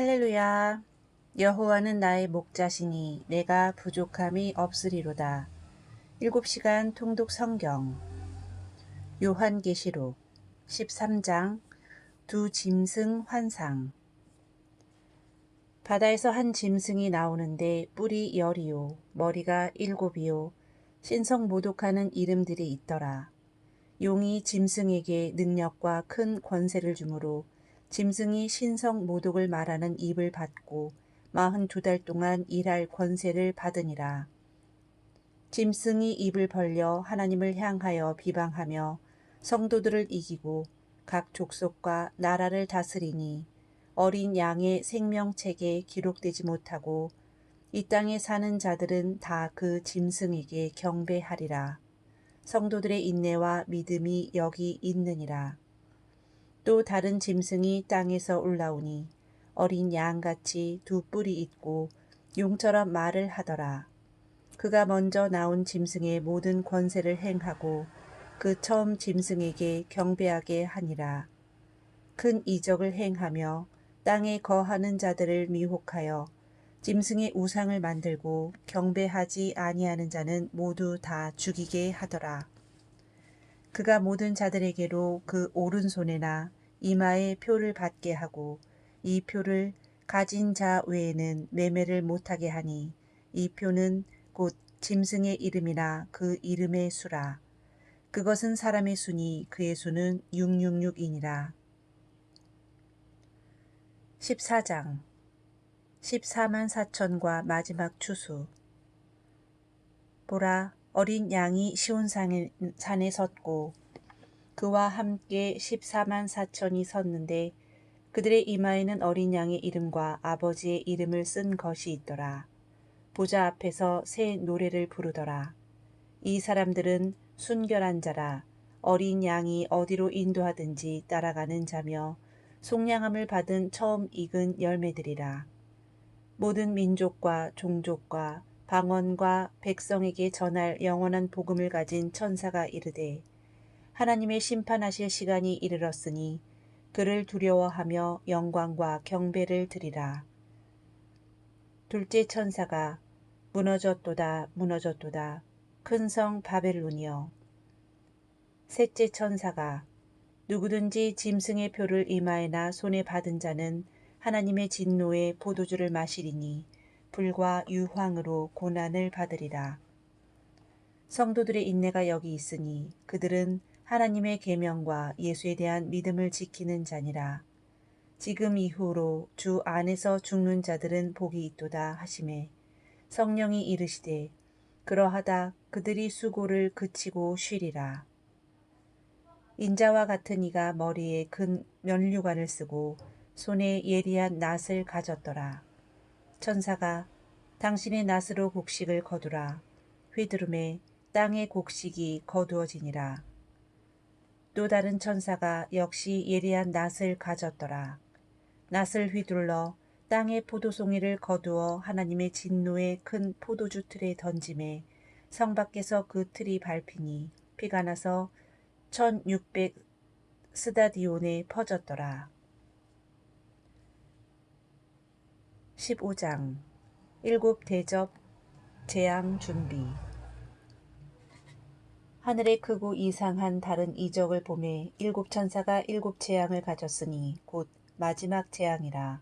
할렐루야. 여호와는 나의 목자시니 내가 부족함이 없으리로다. 7시간 통독 성경. 요한계시록 13장 두 짐승 환상. 바다에서 한 짐승이 나오는데 뿔이 10이요 머리가 7이요 신성모독하는 이름들이 있더라. 용이 짐승에게 능력과 큰 권세를 주므로 짐승이 신성모독을 말하는 입을 받고 42달 동안 일할 권세를 받으니라. 짐승이 입을 벌려 하나님을 향하여 비방하며 성도들을 이기고 각 족속과 나라를 다스리니 어린 양의 생명책에 기록되지 못하고 이 땅에 사는 자들은 다 그 짐승에게 경배하리라. 성도들의 인내와 믿음이 여기 있느니라. 또 다른 짐승이 땅에서 올라오니 어린 양같이 두 뿔이 있고 용처럼 말을 하더라. 그가 먼저 나온 짐승의 모든 권세를 행하고 그 처음 짐승에게 경배하게 하니라. 큰 이적을 행하며 땅에 거하는 자들을 미혹하여 짐승의 우상을 만들고 경배하지 아니하는 자는 모두 다 죽이게 하더라. 그가 모든 자들에게로 그 오른손에나 이마에 표를 받게 하고 이 표를 가진 자 외에는 매매를 못하게 하니 이 표는 곧 짐승의 이름이나 그 이름의 수라. 그것은 사람의 수니 그의 수는 666이니라. 14장 14만 4천과 마지막 추수. 보라, 어린 양이 시온산에 섰고 그와 함께 14만 4천이 섰는데 그들의 이마에는 어린 양의 이름과 아버지의 이름을 쓴 것이 있더라. 보좌 앞에서 새 노래를 부르더라. 이 사람들은 순결한 자라. 어린 양이 어디로 인도하든지 따라가는 자며 속량함을 받은 처음 익은 열매들이라. 모든 민족과 종족과 방언과 백성에게 전할 영원한 복음을 가진 천사가 이르되 하나님의 심판하실 시간이 이르렀으니 그를 두려워하며 영광과 경배를 드리라. 둘째 천사가 무너졌도다 무너졌도다 큰 성 바벨론이여. 셋째 천사가 누구든지 짐승의 표를 이마에나 손에 받은 자는 하나님의 진노의 포도주를 마시리니 불과 유황으로 고난을 받으리라. 성도들의 인내가 여기 있으니 그들은 하나님의 계명과 예수에 대한 믿음을 지키는 자니라. 지금 이후로 주 안에서 죽는 자들은 복이 있도다 하시매 성령이 이르시되 그러하다 그들이 수고를 그치고 쉬리라. 인자와 같은 이가 머리에 큰 면류관을 쓰고 손에 예리한 낫을 가졌더라. 천사가 당신의 낫으로 곡식을 거두라. 휘두름에 땅의 곡식이 거두어지니라. 또 다른 천사가 역시 예리한 낫을 가졌더라. 낫을 휘둘러 땅의 포도송이를 거두어 하나님의 진노의 큰 포도주 틀에 던짐에 성 밖에서 그 틀이 밟히니 피가 나서 1600 스다디온에 퍼졌더라. 15장 일곱 대접 재앙 준비. 하늘에 크고 이상한 다른 이적을 보매 일곱 천사가 일곱 재앙을 가졌으니 곧 마지막 재앙이라.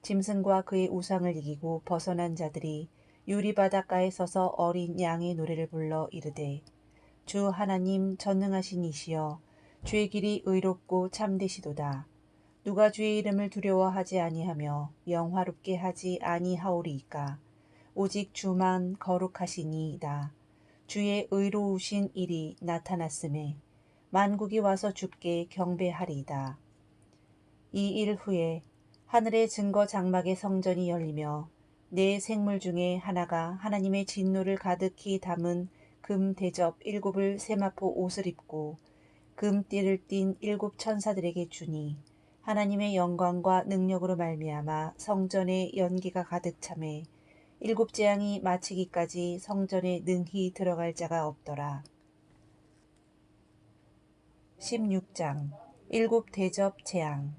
짐승과 그의 우상을 이기고 벗어난 자들이 유리 바닷가에 서서 어린 양의 노래를 불러 이르되 주 하나님 전능하신 이시여 주의 길이 의롭고 참되시도다. 누가 주의 이름을 두려워하지 아니하며 영화롭게 하지 아니하오리이까. 오직 주만 거룩하시니이다. 주의 의로우신 일이 나타났음에 만국이 와서 주께 경배하리이다. 이 일 후에 하늘의 증거 장막의 성전이 열리며 네 생물 중에 하나가 하나님의 진노를 가득히 담은 금 대접 7을 세마포 옷을 입고 금띠를 띤 7 천사들에게 주니 하나님의 영광과 능력으로 말미암아 성전에 연기가 가득 차매 7 재앙이 마치기까지 성전에 능히 들어갈 자가 없더라. 16장 7 대접 재앙.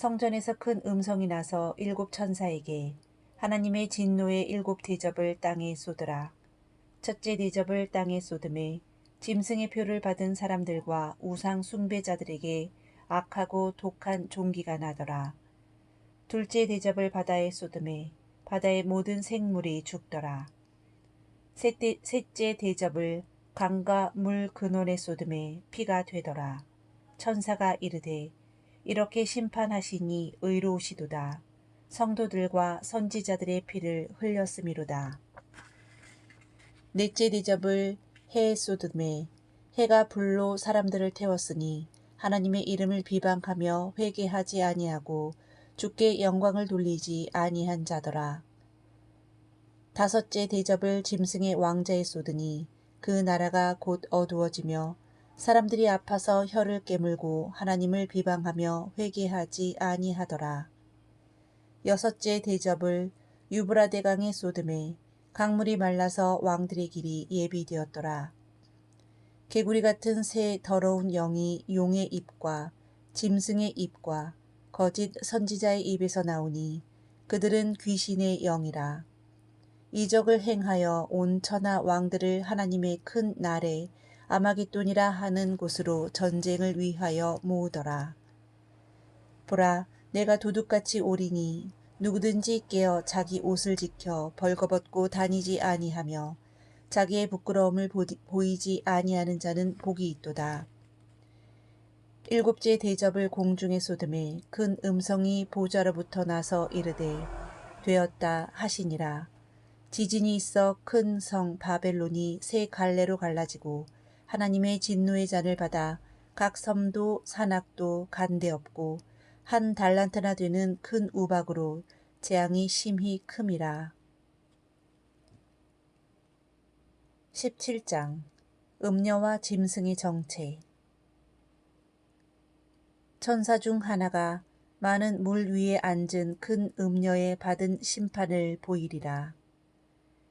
성전에서 큰 음성이 나서 일곱 천사에게 하나님의 진노의 일곱 대접을 땅에 쏟으라. 첫째 대접을 땅에 쏟음에 짐승의 표를 받은 사람들과 우상 숭배자들에게 악하고 독한 종기가 나더라. 둘째 대접을 바다에 쏟음에 바다의 모든 생물이 죽더라. 셋째 대접을 강과 물 근원에 쏟음에 피가 되더라. 천사가 이르되 이렇게 심판하시니 의로우시도다. 성도들과 선지자들의 피를 흘렸음이로다. 넷째 대접을 해에 쏟음에 해가 불로 사람들을 태웠으니 하나님의 이름을 비방하며 회개하지 아니하고 주께 영광을 돌리지 아니한 자더라. 다섯째 대접을 짐승의 왕자에 쏟으니 그 나라가 곧 어두워지며 사람들이 아파서 혀를 깨물고 하나님을 비방하며 회개하지 아니하더라. 여섯째 대접을 유브라데강에 쏟음에 강물이 말라서 왕들의 길이 예비되었더라. 개구리 같은 새 더러운 영이 용의 입과 짐승의 입과 거짓 선지자의 입에서 나오니 그들은 귀신의 영이라. 이적을 행하여 온 천하 왕들을 하나님의 큰 날에 아마겟돈이라 하는 곳으로 전쟁을 위하여 모으더라. 보라, 내가 도둑같이 오리니 누구든지 깨어 자기 옷을 지켜 벌거벗고 다니지 아니하며 자기의 부끄러움을 보이지 아니하는 자는 복이 있도다. 일곱째 대접을 공중에 쏟음에 큰 음성이 보좌로부터 나서 이르되 되었다 하시니라. 지진이 있어 큰 성 바벨론이 세 갈래로 갈라지고 하나님의 진노의 잔을 받아 각 섬도 산악도 간데없고 한 달란트나 되는 큰 우박으로 재앙이 심히 큼이라. 17장 음녀와 짐승의 정체. 천사 중 하나가 많은 물 위에 앉은 큰 음녀에 받은 심판을 보이리라.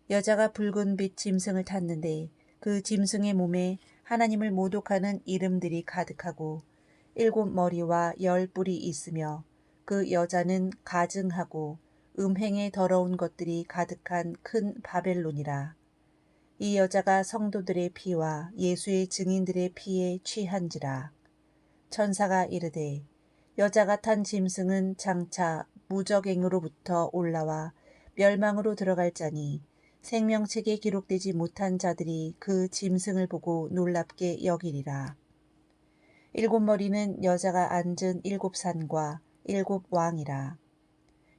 여자가 붉은 빛 짐승을 탔는데 그 짐승의 몸에 하나님을 모독하는 이름들이 가득하고 7 머리와 10 뿔이 있으며 그 여자는 가증하고 음행에 더러운 것들이 가득한 큰 바벨론이라. 이 여자가 성도들의 피와 예수의 증인들의 피에 취한지라. 천사가 이르되 여자가 탄 짐승은 장차 무적행으로부터 올라와 멸망으로 들어갈 자니 생명책에 기록되지 못한 자들이 그 짐승을 보고 놀랍게 여기리라. 7 머리는 여자가 앉은 7 산과 7 왕이라.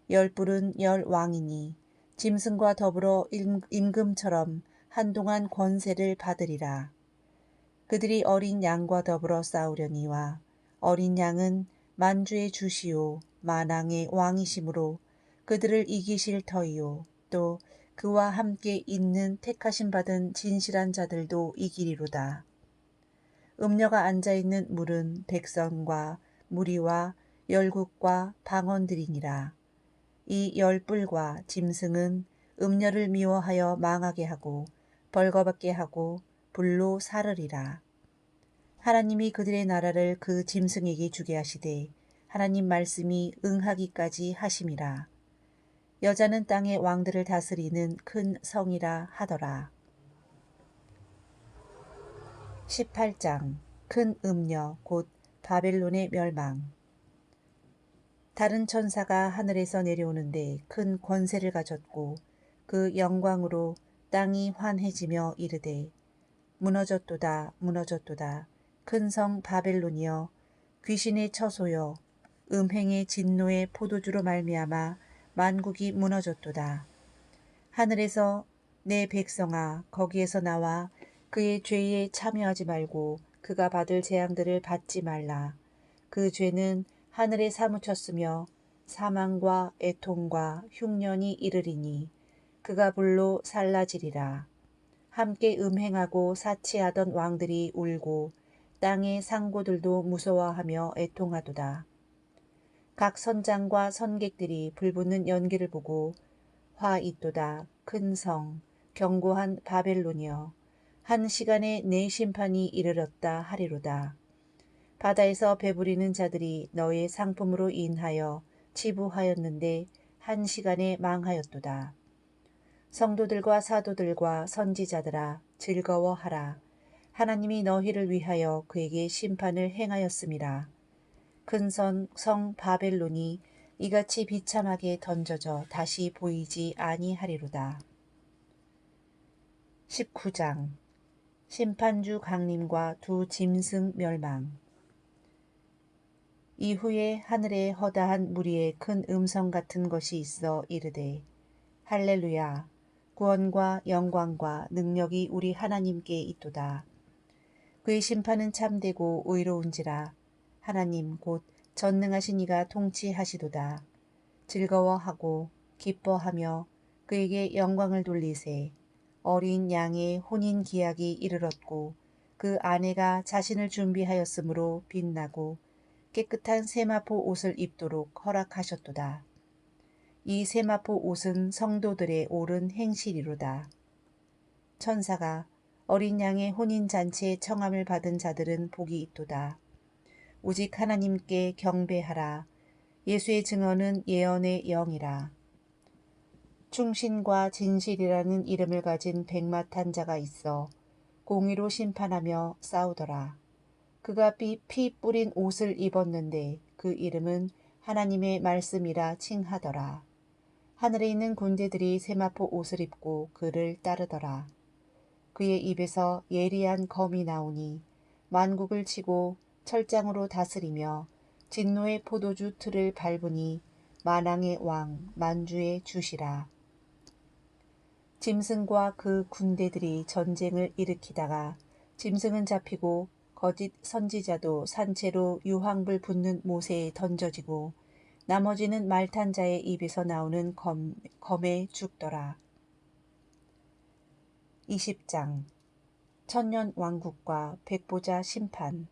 10 뿔은 10 왕이니 짐승과 더불어 임금처럼 한동안 권세를 받으리라. 그들이 어린 양과 더불어 싸우려니와 어린 양은 만주의 주시오 만왕의 왕이시므로 그들을 이기실 터이요 또 그와 함께 있는 택하심 받은 진실한 자들도 이기리로다. 음녀가 앉아있는 물은 백성과 무리와 열국과 방언들이니라. 이 10 뿔과 짐승은 음녀를 미워하여 망하게 하고 벌거벗게 하고 불로 사르리라. 하나님이 그들의 나라를 그 짐승에게 주게 하시되 하나님 말씀이 응하기까지 하심이라. 여자는 땅의 왕들을 다스리는 큰 성이라 하더라. 18장 큰 음녀 곧 바벨론의 멸망. 다른 천사가 하늘에서 내려오는데 큰 권세를 가졌고 그 영광으로 땅이 환해지며 이르되 무너졌도다 무너졌도다 큰 성 바벨론이여 귀신의 처소여 음행의 진노의 포도주로 말미암아 만국이 무너졌도다. 하늘에서 내 백성아 거기에서 나와 그의 죄에 참여하지 말고 그가 받을 재앙들을 받지 말라. 그 죄는 하늘에 사무쳤으며 사망과 애통과 흉년이 이르리니 그가 불로 살라지리라. 함께 음행하고 사치하던 왕들이 울고 땅의 상고들도 무서워하며 애통하도다. 각 선장과 선객들이 불붙는 연기를 보고 화 있도다. 큰 성 견고한 바벨론이여 한 시간에 내 심판이 이르렀다 하리로다. 바다에서 배부리는 자들이 너의 상품으로 인하여 치부하였는데 한 시간에 망하였도다. 성도들과 사도들과 선지자들아 즐거워하라. 하나님이 너희를 위하여 그에게 심판을 행하였음이라. 큰 성 바벨론이 이같이 비참하게 던져져 다시 보이지 아니하리로다. 19장 심판주 강림과 두 짐승 멸망. 이후에 하늘에 허다한 무리의 큰 음성 같은 것이 있어 이르되 할렐루야 구원과 영광과 능력이 우리 하나님께 있도다. 그의 심판은 참되고 의로운지라. 하나님 곧 전능하신 이가 통치하시도다. 즐거워하고 기뻐하며 그에게 영광을 돌리세. 어린 양의 혼인 기약이 이르렀고 그 아내가 자신을 준비하였으므로 빛나고 깨끗한 세마포 옷을 입도록 허락하셨도다. 이 세마포 옷은 성도들의 옳은 행실이로다. 천사가 어린 양의 혼인잔치에 청함을 받은 자들은 복이 있도다. 오직 하나님께 경배하라. 예수의 증언은 예언의 영이라. 충신과 진실이라는 이름을 가진 백마탄 자가 있어 공의로 심판하며 싸우더라. 그가 피 뿌린 옷을 입었는데 그 이름은 하나님의 말씀이라 칭하더라. 하늘에 있는 군대들이 세마포 옷을 입고 그를 따르더라. 그의 입에서 예리한 검이 나오니 만국을 치고 철장으로 다스리며 진노의 포도주 틀을 밟으니 만왕의 왕 만주의 주시라. 짐승과 그 군대들이 전쟁을 일으키다가 짐승은 잡히고 거짓 선지자도 산채로 유황불 붙는 못에 던져지고 나머지는 말탄 자의 입에서 나오는 검에 죽더라. 20장 천년 왕국과 백보자 심판.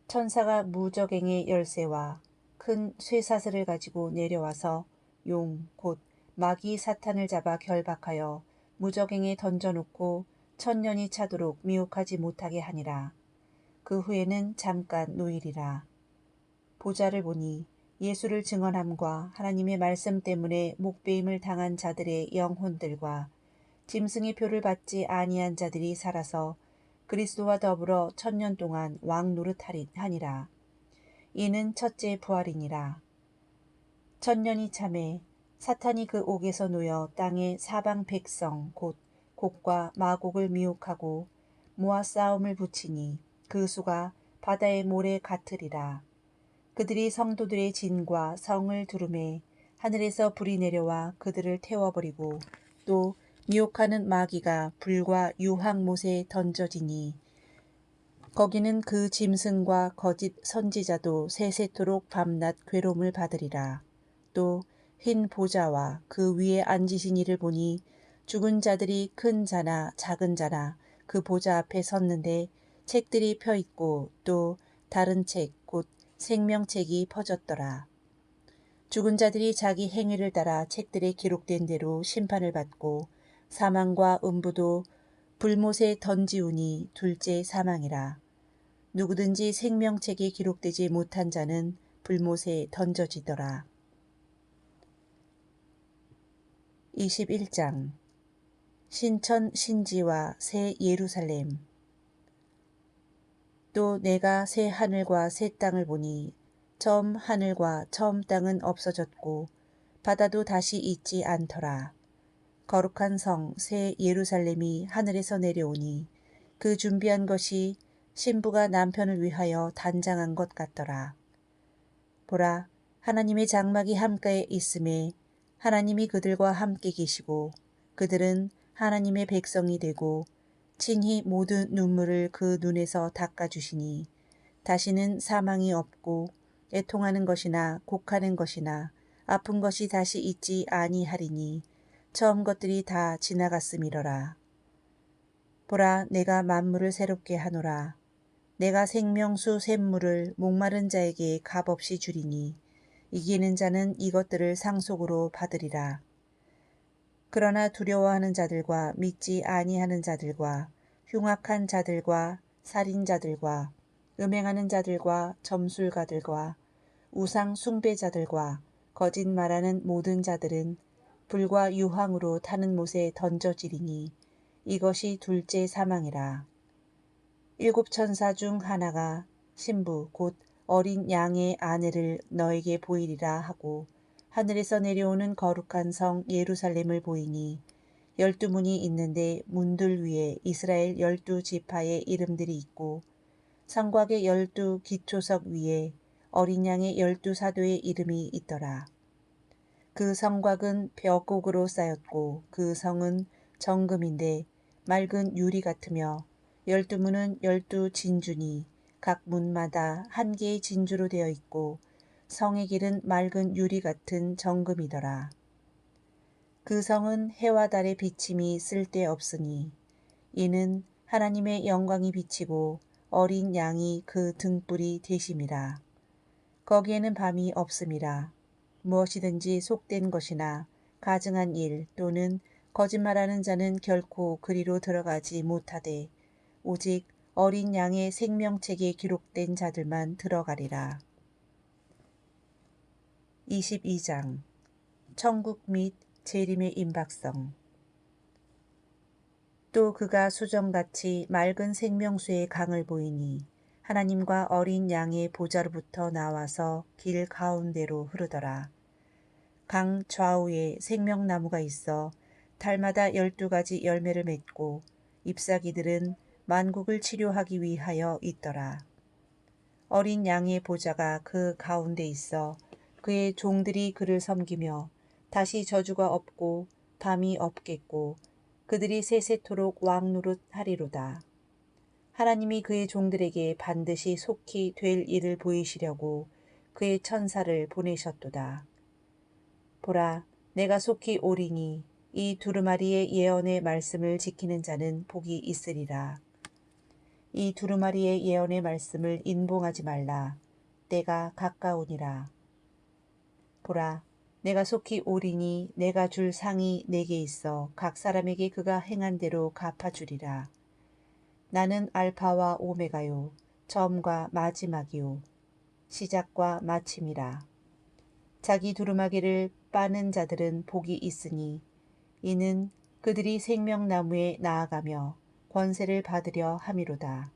천사가 무저갱의 열쇠와 큰 쇠사슬을 가지고 내려와서 용 곧 마귀 사탄을 잡아 결박하여 무저갱에 던져놓고 천년이 차도록 미혹하지 못하게 하니라. 그 후에는 잠깐 노일이라. 보좌를 보니 예수를 증언함과 하나님의 말씀 때문에 목배임을 당한 자들의 영혼들과 짐승의 표를 받지 아니한 자들이 살아서 그리스도와 더불어 천년 동안 왕 노릇하니라. 이는 첫째 부활이니라. 천년이 참에 사탄이 그 옥에서 놓여 땅의 사방 백성 곧 곡과 마곡을 미혹하고 모아 싸움을 붙이니 그 수가 바다의 모래 같으리라. 그들이 성도들의 진과 성을 두루매 하늘에서 불이 내려와 그들을 태워버리고 또 미혹하는 마귀가 불과 유황못에 던져지니 거기는 그 짐승과 거짓 선지자도 세세토록 밤낮 괴로움을 받으리라. 또 흰 보좌와 그 위에 앉으신 이를 보니 죽은 자들이 큰 자나 작은 자나 그 보좌 앞에 섰는데 책들이 펴 있고 또 다른 책 곧 생명책이 퍼졌더라. 죽은 자들이 자기 행위를 따라 책들에 기록된 대로 심판을 받고 사망과 음부도 불못에 던지우니 둘째 사망이라. 누구든지 생명책에 기록되지 못한 자는 불못에 던져지더라. 21장 신천 신지와 새 예루살렘. 또 내가 새 하늘과 새 땅을 보니 처음 하늘과 처음 땅은 없어졌고 바다도 다시 있지 않더라. 거룩한 성 새 예루살렘이 하늘에서 내려오니 그 준비한 것이 신부가 남편을 위하여 단장한 것 같더라. 보라, 하나님의 장막이 함께 있음에 하나님이 그들과 함께 계시고 그들은 하나님의 백성이 되고 친히 모든 눈물을 그 눈에서 닦아주시니 다시는 사망이 없고 애통하는 것이나 곡하는 것이나 아픈 것이 다시 있지 아니하리니 처음 것들이 다 지나갔음이러라. 보라, 내가 만물을 새롭게 하노라. 내가 생명수 샘물을 목마른 자에게 값없이 주리니 이기는 자는 이것들을 상속으로 받으리라. 그러나 두려워하는 자들과 믿지 아니하는 자들과 흉악한 자들과 살인자들과 음행하는 자들과 점술가들과 우상 숭배자들과 거짓 말하는 모든 자들은 불과 유황으로 타는 못에 던져지리니 이것이 둘째 사망이라. 일곱 천사 중 하나가 신부 곧 어린 양의 아내를 너에게 보이리라 하고 하늘에서 내려오는 거룩한 성 예루살렘을 보이니 12문이 있는데 문들 위에 이스라엘 12지파의 이름들이 있고 성곽의 12기초석 위에 어린 양의 12사도의 이름이 있더라. 그 성곽은 벽곡으로 쌓였고 그 성은 정금인데 맑은 유리 같으며 12문은 12진주니 각 문마다 한 개의 진주로 되어 있고 성의 길은 맑은 유리 같은 정금이더라. 그 성은 해와 달의 비침이 쓸데없으니 이는 하나님의 영광이 비치고 어린 양이 그 등불이 되심이라. 거기에는 밤이 없음이라. 무엇이든지 속된 것이나 가증한 일 또는 거짓말하는 자는 결코 그리로 들어가지 못하되 오직 어린 양의 생명책에 기록된 자들만 들어가리라. 22장 천국 및 재림의 임박성. 또 그가 수정같이 맑은 생명수의 강을 보이니 하나님과 어린 양의 보좌로부터 나와서 길 가운데로 흐르더라. 강 좌우에 생명나무가 있어 달마다 12가지 열매를 맺고 잎사귀들은 만국을 치료하기 위하여 있더라. 어린 양의 보좌가 그 가운데 있어 그의 종들이 그를 섬기며 다시 저주가 없고 밤이 없겠고 그들이 세세토록 왕노릇 하리로다. 하나님이 그의 종들에게 반드시 속히 될 일을 보이시려고 그의 천사를 보내셨도다. 보라, 내가 속히 오리니 이 두루마리의 예언의 말씀을 지키는 자는 복이 있으리라. 이 두루마리의 예언의 말씀을 인봉하지 말라. 때가 가까우니라. 보라, 내가 속히 오리니 내가 줄 상이 내게 있어 각 사람에게 그가 행한 대로 갚아주리라. 나는 알파와 오메가요, 처음과 마지막이요, 시작과 마침이라. 자기 두루마기를 빠는 자들은 복이 있으니 이는 그들이 생명나무에 나아가며 권세를 받으려 함이로다.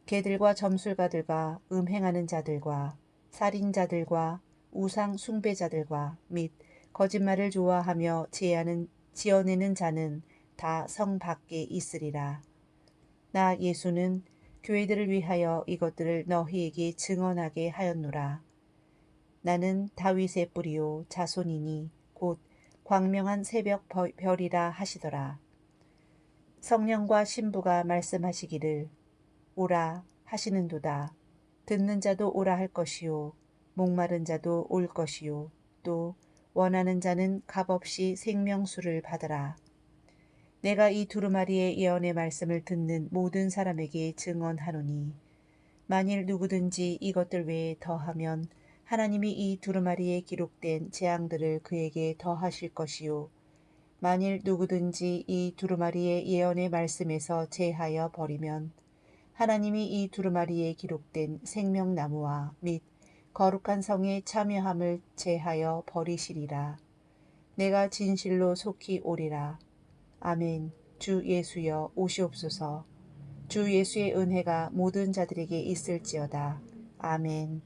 개들과 점술가들과 음행하는 자들과 살인자들과 우상 숭배자들과 및 거짓말을 좋아하며 지어내는 자는 다 성 밖에 있으리라. 나 예수는 교회들을 위하여 이것들을 너희에게 증언하게 하였노라. 나는 다윗의 뿌리요 자손이니 곧 광명한 새벽 별이라 하시더라. 성령과 신부가 말씀하시기를 오라 하시는도다. 듣는 자도 오라 할 것이요 목마른 자도 올 것이요 또 원하는 자는 값없이 생명수를 받으라. 내가 이 두루마리의 예언의 말씀을 듣는 모든 사람에게 증언하노니 만일 누구든지 이것들 외에 더하면 하나님이 이 두루마리에 기록된 재앙들을 그에게 더하실 것이요 만일 누구든지 이 두루마리의 예언의 말씀에서 제하여 버리면 하나님이 이 두루마리에 기록된 생명나무와 및 거룩한 성에 참여함을 제하여 버리시리라. 내가 진실로 속히 오리라. 아멘. 주 예수여 오시옵소서. 주 예수의 은혜가 모든 자들에게 있을지어다. 아멘.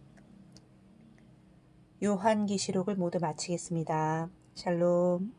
요한계시록을 모두 마치겠습니다. 샬롬.